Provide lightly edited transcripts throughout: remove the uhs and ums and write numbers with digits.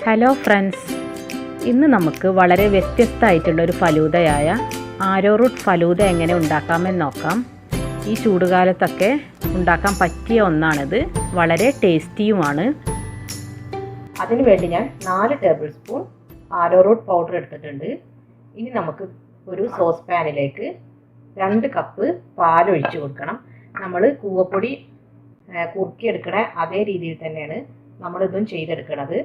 Hello friends, ഇന്ന് നമുക്ക് വളരെ വ്യത്യസ്തമായിട്ടുള്ളൊരു ഫലൂദയായ ആരോറൂട്ട് ഫലൂദ എങ്ങനെ ഉണ്ടാക്കാമെന്ന് നോക്കാം. ഈ ചൂടുകാലത്തൊക്കെ ഉണ്ടാക്കാൻ പറ്റിയ ഒന്നാണിത്. വളരെ ടേസ്റ്റിയുമാണ്. അതിനു വേണ്ടി ഞാൻ 4 ടേബിൾ സ്പൂൺ ആരോറൂട്ട് പൗഡർ എടുത്തിട്ടുണ്ട്. ഇനി നമുക്ക് ഒരു സോസ് പാനിലേക്ക് 2 കപ്പ് പാലൊഴിച്ച് കൊടുക്കണം. നമ്മൾ കൂവപ്പൊടി കുറുക്കിയെടുക്കണ അതേ രീതിയിൽ തന്നെയാണ് നമ്മളിതും ചെയ്തെടുക്കുന്നത്.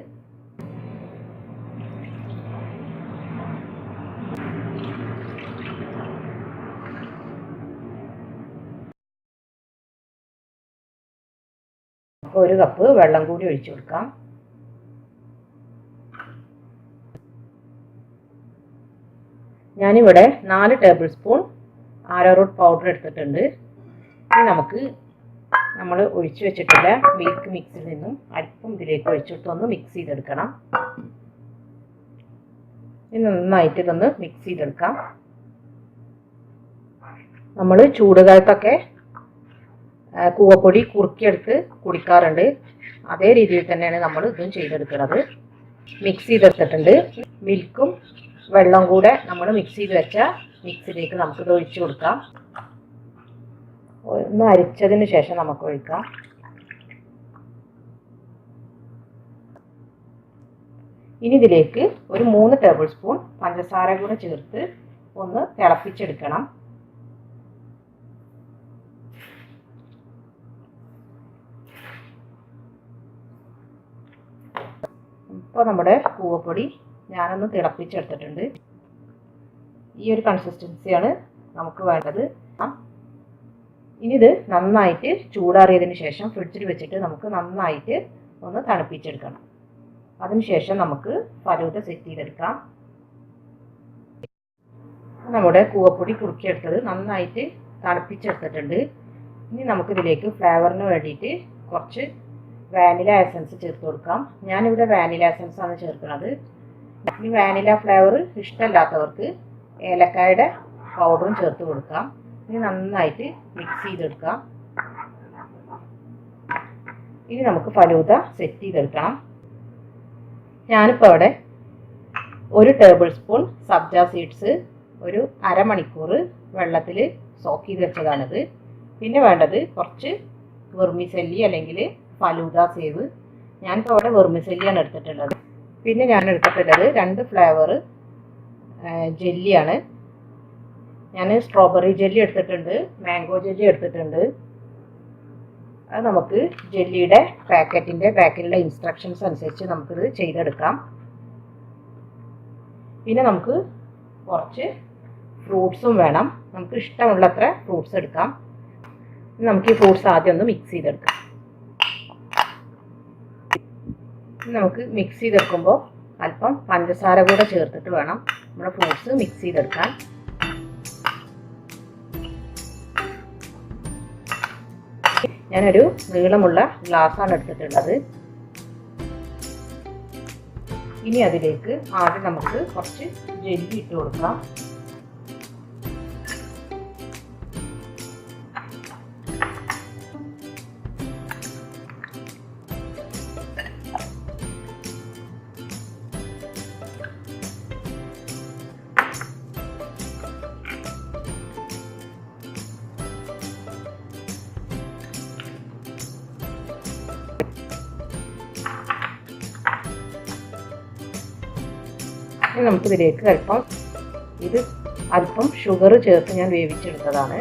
ഒരു കപ്പ് വെള്ളം കൂടി ഒഴിച്ചു കൊടുക്കാം. ഞാനിവിടെ 4 ടേബിൾ സ്പൂൺ ആരോറൂട്ട് പൗഡർ എടുത്തിട്ടുണ്ട്. ഇനി നമുക്ക് നമ്മൾ ഒഴിച്ചു വെച്ചിട്ടുള്ള മിൽക്ക് മിക്സിൽ നിന്നും അല്പം ഇതിലേക്ക് ഒഴിച്ചിട്ടൊന്ന് മിക്സ് ചെയ്തെടുക്കണം. ഇനി നന്നായിട്ട് ഇതൊന്ന് മിക്സ് ചെയ്തെടുക്കാം. നമ്മൾ ചൂടുകാലത്തൊക്കെ കൂവപ്പൊടി കുറുക്കിയെടുത്ത് കുടിക്കാറുണ്ട്. അതേ രീതിയിൽ തന്നെയാണ് നമ്മൾ ഇതും ചെയ്തെടുക്കുന്നത്. മിക്സ് ചെയ്തെടുത്തിട്ടുണ്ട്. മിൽക്കും വെള്ളം കൂടെ നമ്മൾ മിക്സ് ചെയ്ത് വെച്ച മിക്സിലേക്ക് നമുക്കിത് ഒഴിച്ചു കൊടുക്കാം. ഒന്ന് അരിച്ചതിന് ശേഷം നമുക്ക് ഒഴിക്കാം. ഇനി ഇതിലേക്ക് ഒരു 3 ടേബിൾ സ്പൂൺ പഞ്ചസാര കൂടെ ചേർത്ത് ഒന്ന് തിളപ്പിച്ചെടുക്കണം. ഇപ്പോൾ നമ്മുടെ കൂവപ്പൊടി ഞാനൊന്ന് തിളപ്പിച്ചെടുത്തിട്ടുണ്ട്. ഈ ഒരു കൺസിസ്റ്റൻസിയാണ് നമുക്ക് വേണ്ടത്. ഇനി ഇത് നന്നായിട്ട് ചൂടാറിയതിന് ശേഷം ഫ്രിഡ്ജിൽ വെച്ചിട്ട് നമുക്ക് നന്നായിട്ട് ഒന്ന് തണുപ്പിച്ചെടുക്കണം. അതിനുശേഷം നമുക്ക് ഫലൂദ സെറ്റ് ചെയ്തെടുക്കാം. നമ്മുടെ കൂവപ്പൊടി കുറുക്കിയെടുത്തത് നന്നായിട്ട് തണുപ്പിച്ചെടുത്തിട്ടുണ്ട്. ഇനി നമുക്കിതിലേക്ക് ഫ്ലേവറിന് വേണ്ടിയിട്ട് കുറച്ച് വാനില എസൻസ് ചേർത്ത് കൊടുക്കാം. ഞാനിവിടെ വാനില എസൻസ് ആണ് ചേർക്കുന്നത്. ഇനി വാനില ഫ്ലേവർ ഇഷ്ടമല്ലാത്തവർക്ക് ഏലക്കായുടെ പൗഡറും ചേർത്ത് കൊടുക്കാം. ഇനി നന്നായിട്ട് മിക്സ് ചെയ്തെടുക്കാം. ഇനി നമുക്ക് ഫലൂദ സെറ്റ് ചെയ്തെടുക്കണം. ഞാനിപ്പോൾ അവിടെ 1 ടേബിൾ സ്പൂൺ സബ്ജ സീഡ്സ് ഒരു അരമണിക്കൂർ വെള്ളത്തിൽ സോക്ക് ചെയ്ത് വെച്ചതാണിത്. പിന്നെ വേണ്ടത് കുറച്ച് വെർമിസെല്ലി അല്ലെങ്കിൽ ഫലൂദ സേവ്. ഞാനിപ്പോൾ അവിടെ വെർമിസെല്ലിയാണ് എടുത്തിട്ടുള്ളത്. പിന്നെ ഞാൻ എടുത്തിട്ടുള്ളത് 2 ഫ്ലേവർ ജെല്ലിയാണ്. ഞാൻ സ്ട്രോബെറി ജെല്ലി എടുത്തിട്ടുണ്ട്, മാംഗോ ജെല്ലി എടുത്തിട്ടുണ്ട്. അത് നമുക്ക് ജെല്ലിയുടെ പാക്കറ്റിൻ്റെ ബാക്കിലുള്ള ഇൻസ്ട്രക്ഷൻസ് അനുസരിച്ച് നമുക്കിത് ചെയ്തെടുക്കാം. പിന്നെ നമുക്ക് കുറച്ച് ഫ്രൂട്ട്സും വേണം. നമുക്ക് ഇഷ്ടമുള്ളത്ര ഫ്രൂട്ട്സ് എടുക്കാം. നമുക്ക് ഈ ഫ്രൂട്ട്സ് ആദ്യം ഒന്ന് മിക്സ് ചെയ്തെടുക്കാം. നമുക്ക് മിക്സ് ചെയ്തെടുക്കുമ്പോൾ അല്പം പഞ്ചസാര കൂടെ ചേർത്തിട്ട് വേണം നമ്മുടെ ഫ്രൂട്ട്സ് മിക്സ് ചെയ്തെടുക്കാൻ. ഞാനൊരു നീളമുള്ള ഗ്ലാസ്സാണ് എടുത്തിട്ടുള്ളത്. ഇനി അതിലേക്ക് ആദ്യം നമുക്ക് കുറച്ച് ജെല്ലി ഇട്ട് കൊടുക്കാം. ഇനി നമുക്കിതിലേക്ക് അല്പം ഷുഗർ ചേർത്ത് ഞാൻ വേവിച്ചെടുത്തതാണ്.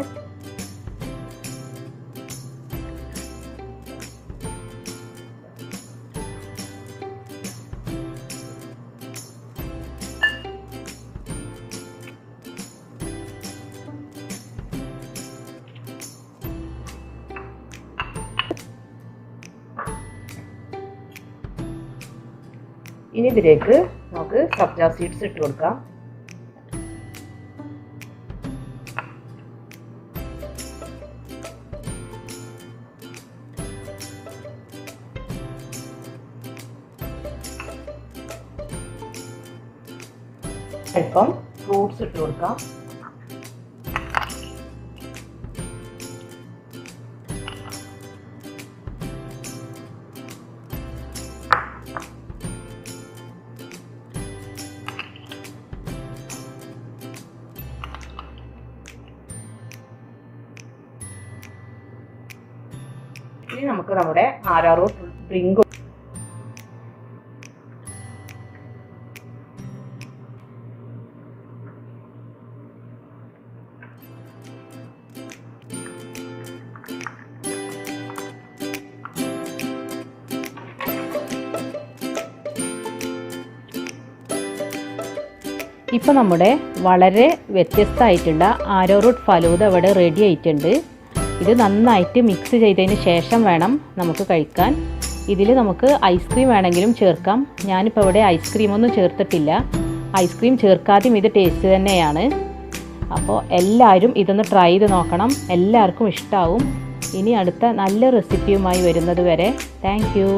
ഇനി ഇതിലേക്ക് നമുക്ക് സബ്ജ സീഡ്സ് ഇട്ട് കൊടുക്കാം. അല്പം ഫ്രൂട്ട്സ് ഇട്ട് കൊടുക്കാം. ഇനി നമുക്ക് നമ്മുടെ ആരോറൂട്ട് ഡ്രിങ്ക് ഇപ്പോൾ നമ്മുടെ വളരെ വ്യത്യസ്തമായിട്ടുള്ള ആരോറൂട്ട് ഫലൂദ ഇവിടെ റെഡി ആയിട്ടുണ്ട്. ഇത് നന്നായിട്ട് മിക്സ് ചെയ്തതിന് ശേഷം വേണം നമുക്ക് കഴിക്കാൻ. ഇതിൽ നമുക്ക് ഐസ്ക്രീം വേണമെങ്കിലും ചേർക്കാം. ഞാനിപ്പോൾ ഇവിടെ ഐസ്ക്രീമൊന്നും ചേർത്തിട്ടില്ല. ഐസ്ക്രീം ചേർക്കാതെയും ഇത് ടേസ്റ്റ് തന്നെയാണ്. അപ്പോൾ എല്ലാവരും ഇതൊന്ന് ട്രൈ ചെയ്ത് നോക്കണം. എല്ലാവർക്കും ഇഷ്ടമാവും. ഇനി അടുത്ത നല്ല റെസിപ്പിയുമായി വരുന്നത് വരെ താങ്ക് യു.